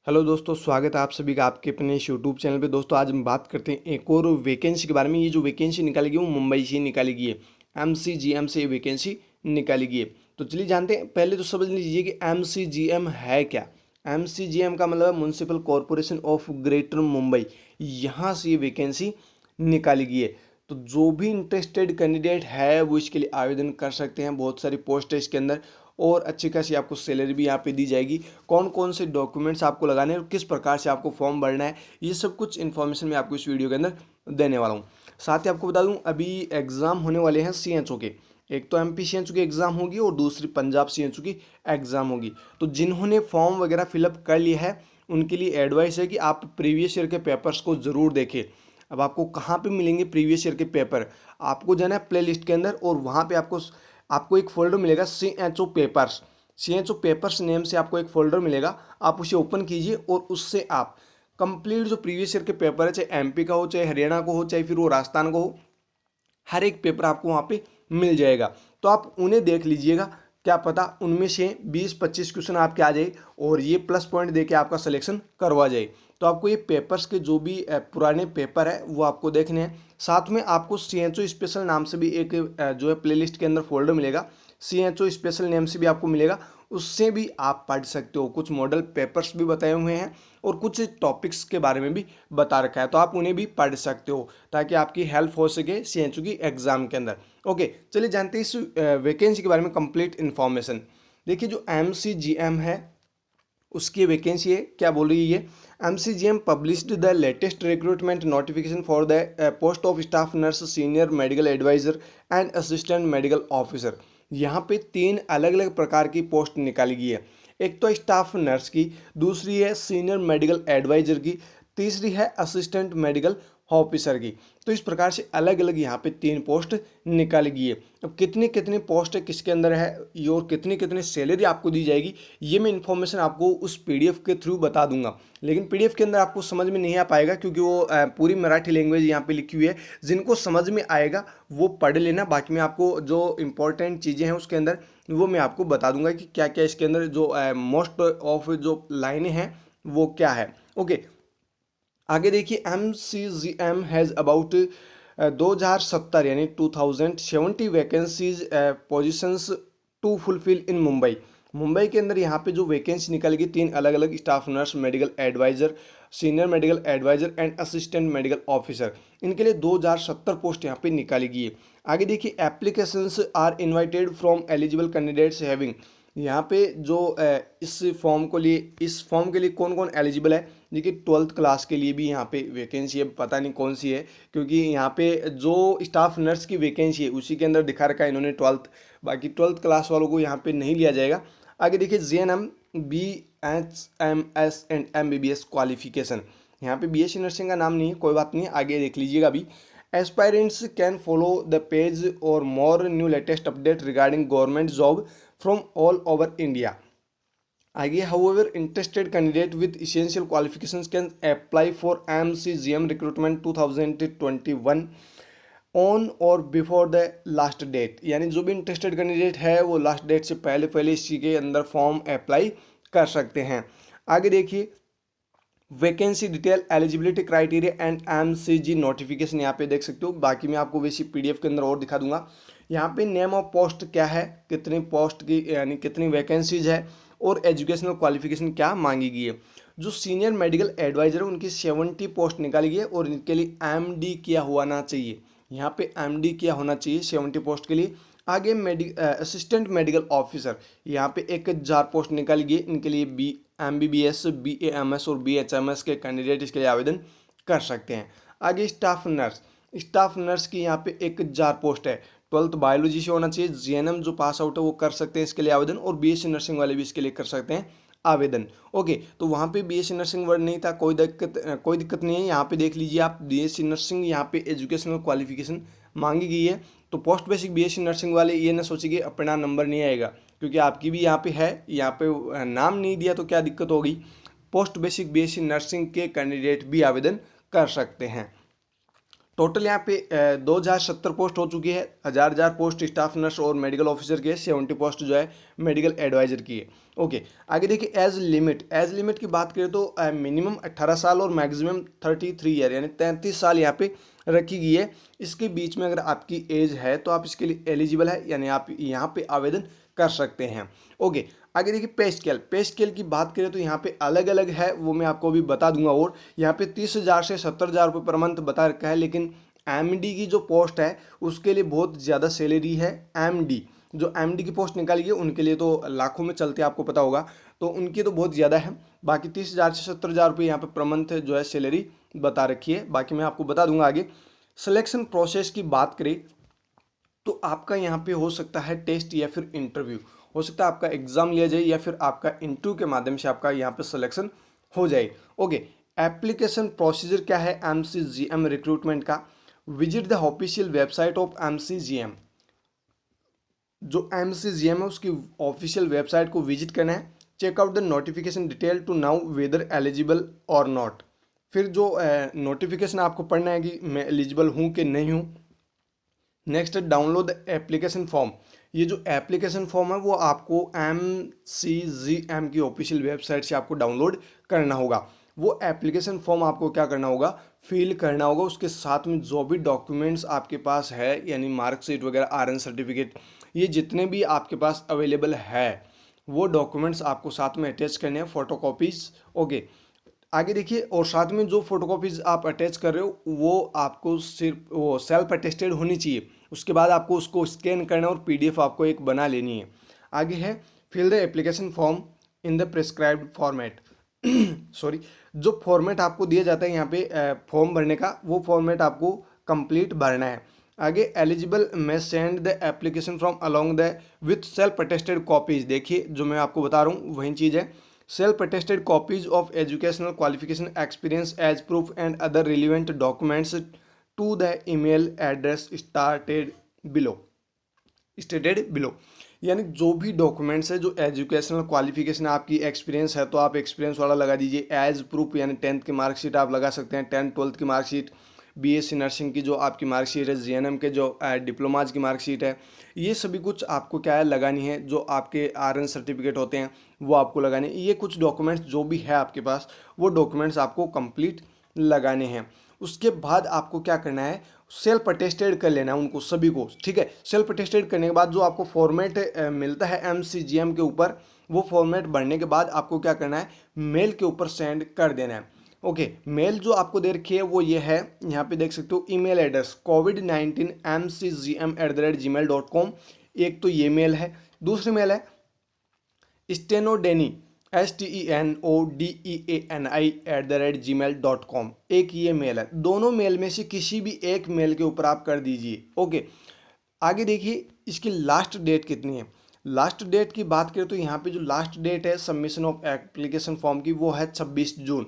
Hello दोस्तों, स्वागत है आप सभी का आपके अपने इस यूट्यूब चैनल पे। दोस्तों आज हम बात करते हैं एक और वैकेंसी के बारे में। ये जो वैकेंसी निकाली गई वो मुंबई से निकाली गई है। एमसीजीएम से ये वैकेंसी निकाली गई है। तो चलिए जानते हैं। पहले तो समझ लीजिए कि एमसीजीएम है क्या। एमसीजीएम का मतलब municipal corporation of greater Mumbai. यहाँ से ये वैकेंसी निकाली गई है। तो जो भी इंटरेस्टेड कैंडिडेट है वो इसके लिए आवेदन कर सकते हैं। बहुत सारी पोस्ट है इसके अंदर और अच्छी खासी आपको सैलरी भी यहाँ पे दी जाएगी। कौन कौन से डॉक्यूमेंट्स आपको लगाने हैं और किस प्रकार से आपको फॉर्म भरना है, ये सब कुछ इन्फॉर्मेशन मैं आपको इस वीडियो के अंदर देने वाला हूँ। साथ ही आपको बता दूँ अभी एग्ज़ाम होने वाले हैं सीएचओ के। एक तो एमपी सीएचओ की एग्ज़ाम होगी और दूसरी पंजाब सीएचओ की एग्ज़ाम होगी। तो जिन्होंने फॉर्म वगैरह फिलअप कर लिया है उनके लिए एडवाइस है कि आप प्रीवियस ईयर के पेपर्स को ज़रूर देखें। अब आपको कहाँ पे मिलेंगे प्रीवियस ईयर के पेपर? आपको जाना है प्ले लिस्ट के अंदर और वहाँ पे आपको एक फोल्डर मिलेगा CHO papers. CHO papers name से आपको एक फोल्डर मिलेगा। आप उसे ओपन कीजिए और उससे आप कंप्लीट जो प्रीवियस ईयर के पेपर है, चाहे एमपी का हो, चाहे हरियाणा को हो, चाहे फिर वो राजस्थान को हो, हर एक पेपर आपको वहाँ पे मिल जाएगा। तो आप उन्हें देख लीजिएगा। क्या पता उनमें से 20-25 क्वेश्चन आपके आ जाए और ये प्लस पॉइंट देके आपका सिलेक्शन करवा जाए। तो आपको ये पेपर्स के जो भी पुराने पेपर है वो आपको देखने हैं। साथ में आपको सीएचओ स्पेशल नाम से भी एक जो है प्लेलिस्ट के अंदर फोल्डर मिलेगा। सीएचओ स्पेशल नेम से भी आपको मिलेगा। उससे भी आप पढ़ सकते हो। कुछ मॉडल पेपर्स भी बताए हुए हैं और कुछ टॉपिक्स के बारे में भी बता रखा है। तो आप उन्हें भी पढ़ सकते हो ताकि आपकी हेल्प हो सके सीएचओ की एग्जाम के अंदर। ओके, चलिए जानते हैं इस वैकेंसी के बारे में कंप्लीट इन्फॉर्मेशन। देखिए जो एमसीजीएम है उसकी वैकेंसी है। क्या बोल रही है ये? MCGM published the latest recruitment notification for the post of staff nurse, senior medical adviser and assistant medical officer. यहाँ पे 3 अलग अलग प्रकार की पोस्ट निकाली गई है। एक तो स्टाफ नर्स की, दूसरी है सीनियर मेडिकल एडवाइजर की, तीसरी है असिस्टेंट मेडिकल ऑफिसर की। तो इस प्रकार से अलग अलग यहाँ पे 3 पोस्ट निकाली गई है। अब कितनी कितनी पोस्ट है, किसके अंदर है ये और कितनी कितनी सैलरी आपको दी जाएगी, ये मैं इन्फॉर्मेशन आपको उस पीडीएफ के थ्रू बता दूंगा। लेकिन पीडीएफ के अंदर आपको समझ में नहीं आ पाएगा क्योंकि वो पूरी मराठी लैंग्वेज यहाँ पे लिखी हुई है। जिनको समझ में आएगा वो पढ़ लेना। बाकी मैं आपको जो इंपॉर्टेंट चीज़ें हैं उसके अंदर वो मैं आपको बता दूंगा कि क्या क्या इसके अंदर जो मोस्ट ऑफ जो लाइनें हैं वो क्या है। ओके, आगे देखिए। M C G M has about 2070 यानी 2070 vacancies positions to fulfil in Mumbai. Mumbai के अंदर यहाँ पे जो वैकेंसी निकल गई 3 अलग अलग staff nurse, medical adviser, senior medical adviser and assistant medical officer, इनके लिए 2070 पोस्ट यहाँ पे निकाली गई है। आगे देखिए। Applications are invited from eligible candidates having. यहाँ पे जो इस फॉर्म के लिए कौन कौन एलिजिबल है? देखिए 12th क्लास के लिए भी यहाँ पे वैकेंसी है। पता नहीं कौन सी है क्योंकि यहाँ पे जो स्टाफ नर्स की वैकेंसी है उसी के अंदर दिखा रखा है इन्होंने 12th। बाकी 12th क्लास वालों को यहाँ पे नहीं लिया जाएगा। आगे देखिए। JNM, BHMS and MBBS qualification. यहाँ पे BSc नर्सिंग का नाम नहीं है, कोई बात नहीं, आगे देख लीजिएगा अभी। Aspirants can follow the page और more new latest update regarding government job from all over India. आगे, however, interested candidate with essential qualifications can apply for MCGM recruitment 2021 on और बिफोर द लास्ट डेट। यानी जो भी interested candidate है वो last date से पहले पहले इसी के अंदर फॉर्म अप्लाई कर सकते हैं। आगे देखिए। Vacancy detail, eligibility criteria and MCG notification यहाँ पे देख सकते हो। बाकी मैं आपको वैसी पीडीएफ के अंदर और दिखा दूंगा। यहाँ पे नेम ऑफ पोस्ट क्या है, कितनी पोस्ट की यानी कितनी वैकेंसीज है और एजुकेशनल क्वालिफिकेशन क्या मांगी गई है। जो सीनियर मेडिकल एडवाइजर है उनकी 70 पोस्ट निकाली गई है और इनके लिए एमडी किया होना चाहिए। यहाँ पे एमडी किया होना चाहिए 70 पोस्ट के लिए। आगे असिस्टेंट मेडिकल ऑफिसर, यहाँ पे 1000 पोस्ट निकाली गई। इनके लिए MBBS, BAMS और BHMS के कैंडिडेट इसके लिए आवेदन कर सकते हैं। आगे स्टाफ नर्स की यहाँ पे 1000 पोस्ट है। 12th बायोलॉजी से होना चाहिए। JNM जो पास आउट है वो कर सकते हैं इसके लिए आवेदन और BSc नर्सिंग वाले भी इसके लिए कर सकते हैं आवेदन। ओके, तो वहाँ पे BSc नर्सिंग वर्ड नहीं था, कोई दिक्कत नहीं है। यहाँ पे देख लीजिए आप BSc नर्सिंग, यहाँ पे एजुकेशनल क्वालिफिकेशन मांगी गई है। तो पोस्ट बेसिक BSc नर्सिंग वाले ये ना सोचिए अपना नंबर नहीं आएगा क्योंकि आपकी भी यहाँ पे है, यहाँ पे नाम नहीं दिया तो क्या दिक्कत होगी। पोस्ट बेसिक BSc नर्सिंग के कैंडिडेट भी आवेदन कर सकते हैं। टोटल यहाँ पे 2070 पोस्ट हो चुकी है। हज़ार पोस्ट स्टाफ नर्स और मेडिकल ऑफिसर की है। 70 पोस्ट जो है मेडिकल एडवाइजर की है। ओके, आगे देखिए एज लिमिट की बात करें तो मिनिमम 18 साल और मैक्सिमम 33 ईयर यानी 33 साल यहाँ पे रखी गई है। इसके बीच में अगर आपकी एज है तो आप इसके लिए एलिजिबल है, यानी आप यहाँ पे आवेदन कर सकते हैं। ओके, आगे देखिए पे स्केल की बात करें तो यहाँ पे अलग अलग है, वो मैं आपको अभी बता दूंगा। और यहाँ पे 30,000 से 70,000 रुपये पर मंथ बता रखा है, लेकिन एमडी की जो पोस्ट है उसके लिए बहुत ज़्यादा सैलरी है। एमडी जो एमडी की पोस्ट निकाली है उनके लिए तो लाखों में चलते हैं, आपको पता होगा, तो उनकी तो बहुत ज़्यादा है। बाकी 30,000 से 70,000 रुपये यहाँ पे पर मंथ जो है सैलरी बता रखी है। बाकी मैं आपको बता दूंगा आगे। सिलेक्शन प्रोसेस की बात करें तो आपका यहाँ पे हो सकता है टेस्ट या फिर इंटरव्यू, हो सकता है आपका एग्जाम लिया जाए या फिर आपका इंटरव्यू के माध्यम से आपका यहाँ पे सिलेक्शन हो जाए। ओके, एप्लीकेशन प्रोसीजर क्या है एमसीजीएम रिक्रूटमेंट का? Visit the official website of MCGM. जो एमसीजीएम है उसकी ऑफिशियल वेबसाइट को विजिट करना है। Check out the notification detail to know whether eligible और नॉट। फिर जो नोटिफिकेशन आपको पढ़ना है कि मैं एलिजिबल हूँ कि नहीं हूँ। नेक्स्ट है डाउनलोड द एप्लीकेशन फॉर्म। ये जो एप्लीकेशन फॉर्म है वो आपको एमसीजीएम की ऑफिशियल वेबसाइट से आपको डाउनलोड करना होगा। वो एप्लीकेशन फॉर्म आपको क्या करना होगा, फिल करना होगा। उसके साथ में जो भी डॉक्यूमेंट्स आपके पास है यानी मार्कशीट वगैरह, आरएन सर्टिफिकेट, ये जितने भी आपके पास अवेलेबल है वो डॉक्यूमेंट्स आपको साथ में अटैच करने हैं, फोटोकॉपीज। ओके, आगे देखिए, और साथ में जो फोटोकॉपीज आप अटैच कर रहे हो वो आपको सिर्फ वो सेल्फ अटेस्टेड होनी चाहिए। उसके बाद आपको उसको स्कैन करना है और पीडीएफ आपको एक बना लेनी है। आगे है fill the application form in the prescribed format. Sorry, जो फॉर्मेट आपको दिया जाता है यहाँ पे फॉर्म भरने का, वो फॉर्मेट आपको कंप्लीट भरना है। आगे एलिजिबल में send the application form along the with self attested copies. देखिए जो मैं आपको बता रहा हूँ वही चीज़ है। Self attested copies of educational qualification experience age proof and other relevant documents to the email address stated below. यानी जो भी डॉक्यूमेंट्स है, जो एजुकेशनल क्वालिफिकेशन आपकी एक्सपीरियंस है तो आप एक्सपीरियंस वाला लगा दीजिए। एज प्रूफ यानी 10th की मार्कशीट आप लगा सकते हैं, 10th 12th की मार्कशीट, बीएससी नर्सिंग की जो आपकी मार्कशीट है, जीएनएम के जो डिप्लोमाज की मार्कशीट है, ये सभी कुछ आपको क्या है लगानी है। जो आपके आरएन सर्टिफिकेट होते हैं वो आपको लगाने, ये कुछ डॉक्यूमेंट्स जो भी है आपके पास वो डॉक्यूमेंट्स आपको कंप्लीट लगाने हैं। उसके बाद आपको क्या करना है, सेल्फ अटेस्टेड कर लेना है उनको सभी को, ठीक है। सेल्फ अटेस्टेड करने के बाद जो आपको फॉर्मेट मिलता है एमसीजीएम के ऊपर, वो फॉर्मेट भरने के बाद आपको क्या करना है, मेल के ऊपर सेंड कर देना है। ओके, मेल जो आपको दे रखी है वो ये है, यहाँ पे देख सकते हो ईमेल एड्रेस covid19mcgm@gmail.com। एक तो ये मेल है। दूसरी मेल है स्टेनोडेनी STENODEANI@gmail.com। एक ये मेल है। दोनों मेल में से किसी भी एक मेल के ऊपर आप कर दीजिए। ओके, आगे देखिए इसकी लास्ट डेट कितनी है। लास्ट डेट की बात करें तो यहाँ पे जो लास्ट डेट है सबमिशन ऑफ एप्लीकेशन फॉर्म की वो है 26 जून।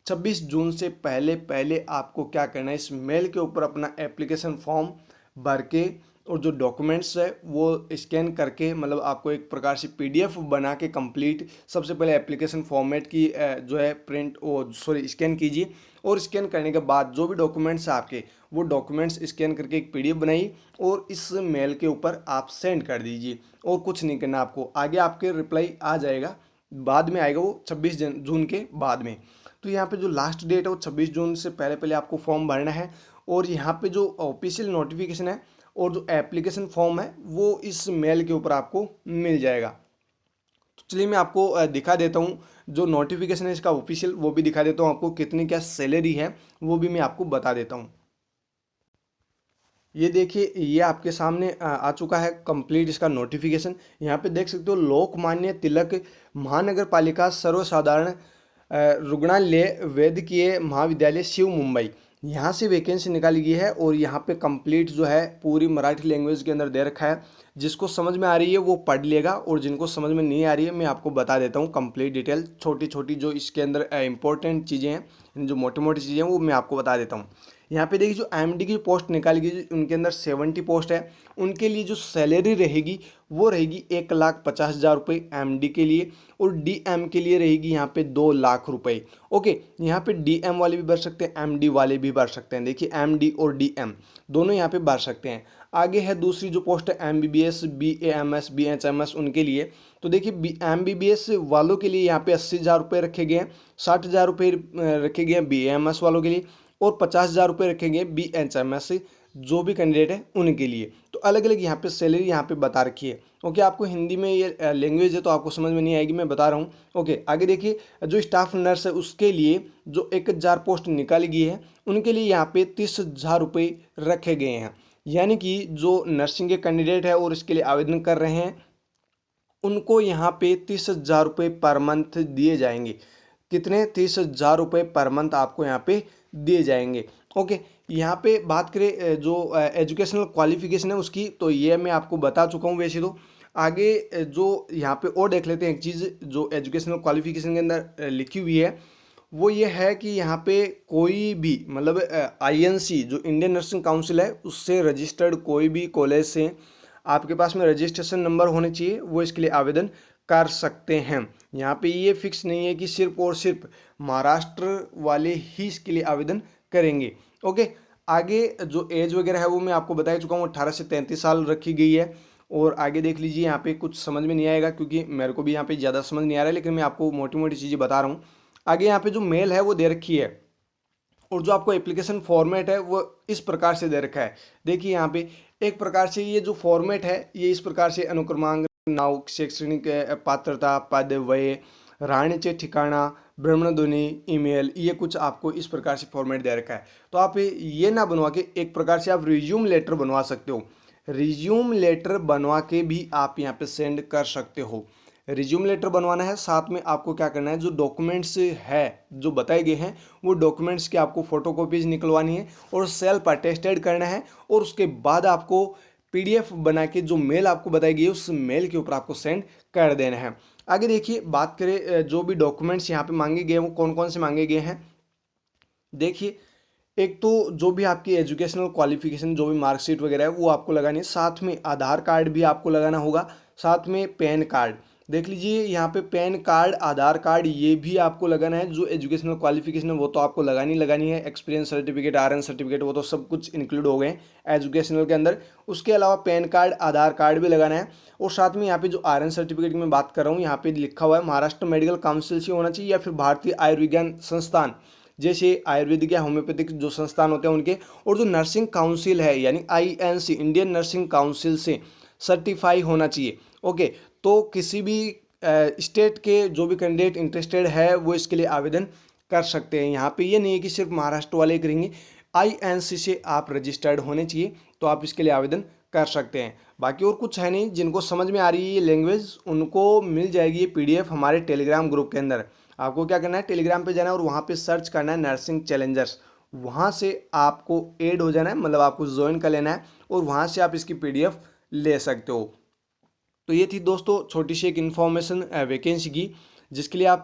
26 जून से पहले पहले आपको क्या करना है, इस मेल के ऊपर अपना एप्लीकेशन फॉर्म भर के और जो डॉक्यूमेंट्स है वो स्कैन करके, मतलब आपको एक प्रकार से पीडीएफ बना के कंप्लीट, सबसे पहले एप्लीकेशन फॉर्मेट की जो है प्रिंट स्कैन कीजिए। और स्कैन करने के बाद जो भी डॉक्यूमेंट्स है आपके, वो डॉक्यूमेंट्स स्कैन करके एक पीडीएफ बनाइए और इस मेल के ऊपर आप सेंड कर दीजिए। और कुछ नहीं करना आपको, आगे आपके रिप्लाई आ जाएगा, बाद में आएगा वो 26 जून के बाद में। तो यहाँ पे जो लास्ट डेट है वो 26 जून से पहले पहले आपको फॉर्म भरना है। और यहाँ पे जो ऑफिशियल नोटिफिकेशन है और जो एप्लीकेशन फॉर्म है वो इस मेल के ऊपर आपको मिल जाएगा। तो चलिए मैं आपको दिखा देता हूँ जो नोटिफिकेशन है इसका ऑफिशियल, वो भी दिखा देता हूँ आपको, कितनी क्या सैलरी है वो भी मैं आपको बता देता हूँ। ये देखिए ये आपके सामने आ चुका है कंप्लीट इसका नोटिफिकेशन। यहाँ पे देख सकते हो लोकमान्य तिलक महानगर पालिका सर्वसाधारण रुग्णालय वैद्यकीय महाविद्यालय शिव मुंबई, यहाँ से वैकेंसी निकाली गई है। और यहाँ पे कंप्लीट जो है पूरी मराठी लैंग्वेज के अंदर दे रखा है। जिसको समझ में आ रही है वो पढ़ लेगा और जिनको समझ में नहीं आ रही है मैं आपको बता देता हूँ कंप्लीट डिटेल, छोटी छोटी जो इसके अंदर इंपॉर्टेंट चीज़ें हैं, जो मोटी मोटी चीज़ें हैं वो मैं आपको बता देता हूँ। यहाँ पे देखिए जो एमडी की पोस्ट निकाली गई उनके अंदर 70 पोस्ट है, उनके लिए जो सैलरी रहेगी वो रहेगी 1,50,000 रुपये एमडी के लिए, और डीएम के लिए रहेगी यहाँ पे 2 लाख रुपए। ओके, यहाँ पे डीएम वाले भी भर सकते हैं, एमडी वाले भी भर सकते हैं। देखिए एमडी और डीएम दोनों यहाँ पे भर सकते हैं। आगे है दूसरी जो पोस्ट है एमबीबीएस, बीएएमएस, बीएचएमएस उनके लिए। तो देखिए एमबीबीएस वालों के लिए यहाँ पे 80,000 रुपये रखे गए हैं, 60,000 रुपये रखे गए हैं बीएएमएस वालों के लिए, और 50,000 रुपये रखे गए बीएचएमएस जो भी कैंडिडेट है उनके लिए। तो अलग अलग यहाँ पे सैलरी यहाँ पे बता रखी है। ओके, आपको हिंदी में ये लैंग्वेज है तो आपको समझ में नहीं आएगी, मैं बता रहा हूँ। ओके, आगे देखिए जो स्टाफ नर्स है उसके लिए जो 1,000 पोस्ट निकाली गई है उनके लिए यहाँ पे 30,000 रुपये रखे गए हैं। यानी कि जो नर्सिंग के कैंडिडेट है और इसके लिए आवेदन कर रहे हैं उनको यहाँ पे 30,000 रुपये पर मंथ दिए जाएंगे। कितने? 30,000 रुपये पर मंथ आपको यहाँ पे दिए जाएंगे। ओके, यहाँ पे बात करें जो एजुकेशनल क्वालिफिकेशन है उसकी, तो ये मैं आपको बता चुका हूँ वैसे तो। आगे जो यहाँ पे और देख लेते हैं एक चीज़ जो एजुकेशनल क्वालिफिकेशन के अंदर लिखी हुई है, वो ये है कि यहाँ पे कोई भी मतलब आईएनसी जो इंडियन नर्सिंग काउंसिल है उससे रजिस्टर्ड कोई भी कॉलेज से आपके पास में रजिस्ट्रेशन नंबर होने चाहिए, वो इसके लिए आवेदन कर सकते हैं। यहाँ पे ये फिक्स नहीं है कि सिर्फ और सिर्फ महाराष्ट्र वाले ही इसके लिए आवेदन करेंगे। ओके, आगे जो एज वगैरह है वो मैं आपको बता चुका हूँ, 18 से 33 साल रखी गई है। और आगे देख लीजिए, यहाँ पे कुछ समझ में नहीं आएगा क्योंकि मेरे को भी यहाँ पे ज़्यादा समझ नहीं आ रहा है, लेकिन मैं आपको मोटी मोटी चीज़ें बता रहा हूँ। आगे यहाँ पे जो मेल है वो दे रखी है, और जो आपको एप्लीकेशन फॉर्मेट है वो इस प्रकार से दे रखा है। देखिए यहाँ पे एक प्रकार से ये जो फॉर्मेट है ये इस प्रकार से अनुक्रमांक, नाव, शैक्षणिक पात्रता, पद, वय, रहने ठिकाना, भ्रमणध्वनि, ईमेल, ये कुछ आपको इस प्रकार से फॉर्मेट दे रखा है। तो आप ये ना बनवा के एक प्रकार से आप रिज्यूम लेटर बनवा सकते हो। रिज्यूम लेटर बनवा के भी आप यहाँ पे सेंड कर सकते हो। रिज्यूम लेटर बनवाना है, साथ में आपको क्या करना है, जो डॉक्यूमेंट्स है जो बताए गए हैं वो डॉक्यूमेंट्स की आपको फोटोकॉपीज निकलवानी है और सेल्फ अटेस्टेड करना है, और उसके बाद आपको पीडीएफ बना के जो मेल आपको बताई गई है उस मेल के ऊपर आपको सेंड कर देना है। आगे देखिए, बात करें जो भी डॉक्यूमेंट्स यहाँ पे मांगे गए हैं वो कौन कौन से मांगे गए हैं। देखिए, एक तो जो भी आपकी एजुकेशनल क्वालिफिकेशन जो भी मार्कशीट वगैरह है वो आपको लगानी है, साथ में आधार कार्ड भी आपको लगाना होगा, साथ में पैन कार्ड। देख लीजिए यहाँ पे पैन कार्ड, आधार कार्ड ये भी आपको लगाना है। जो एजुकेशनल क्वालिफिकेशन है वो तो आपको लगानी है, एक्सपीरियंस सर्टिफिकेट, आरएन सर्टिफिकेट वो तो सब कुछ इंक्लूड हो गए एजुकेशनल के अंदर। उसके अलावा पैन कार्ड, आधार कार्ड भी लगाना है, और साथ में यहाँ पे जो आरएन सर्टिफिकेट की मैं बात कर रहा हूँ यहाँ पे लिखा हुआ है महाराष्ट्र मेडिकल काउंसिल से होना चाहिए, या फिर भारतीय आयुर्विज्ञान संस्थान जैसे आयुर्वेदिक या होम्योपैथिक जो संस्थान होते हैं उनके, और जो नर्सिंग काउंसिल है यानी आईएनसी, इंडियन नर्सिंग काउंसिल से सर्टिफाई होना चाहिए। ओके, तो किसी भी स्टेट के जो भी कैंडिडेट इंटरेस्टेड है वो इसके लिए आवेदन कर सकते हैं। यहाँ पे ये नहीं है कि सिर्फ महाराष्ट्र वाले करेंगे, आईएनसी से आप रजिस्टर्ड होने चाहिए तो आप इसके लिए आवेदन कर सकते हैं। बाकी और कुछ है नहीं। जिनको समझ में आ रही है ये लैंग्वेज उनको मिल जाएगी ये पीडीएफ हमारे टेलीग्राम ग्रुप के अंदर। आपको क्या करना है, टेलीग्राम पे जाना है और वहाँ पे सर्च करना है नर्सिंग चैलेंजर्स, वहाँ से आपको ऐड हो जाना है, मतलब आपको ज्वाइन कर लेना है और वहाँ से आप इसकी पीडीएफ ले सकते हो। तो ये थी दोस्तों छोटी सी एक इन्फॉर्मेशन वैकेंसी की, जिसके लिए आप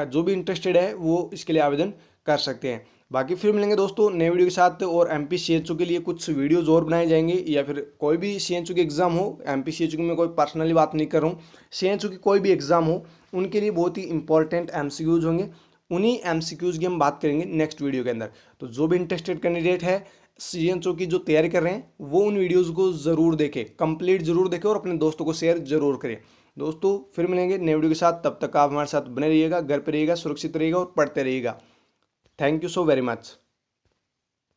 जो भी इंटरेस्टेड है वो इसके लिए आवेदन कर सकते हैं। बाकी फिर मिलेंगे दोस्तों नए वीडियो के साथ, और एमपी सीएचओ के लिए कुछ वीडियोज और बनाए जाएंगे, या फिर कोई भी सीएचओ की एग्जाम हो, एमपी सीएचओ की मैं कोई पर्सनली बात नहीं कर रहा हूँ, सीएचओ की कोई भी एग्जाम हो उनके लिए बहुत ही इंपॉर्टेंट एमसीक्यूज होंगे, उन्हीं एमसीक्यूज की हम बात करेंगे नेक्स्ट वीडियो के अंदर। तो जो भी इंटरेस्टेड कैंडिडेट है सीएचओ की जो तैयारी कर रहे हैं वो उन वीडियोज़ को ज़रूर देखें, कंप्लीट जरूर देखें और अपने दोस्तों को शेयर जरूर करें। दोस्तों फिर मिलेंगे नए वीडियो के साथ, तब तक आप हमारे साथ बने रहिएगा, घर पर रहिएगा, सुरक्षित रहिएगा और पढ़ते रहिएगा। Thank you so very much.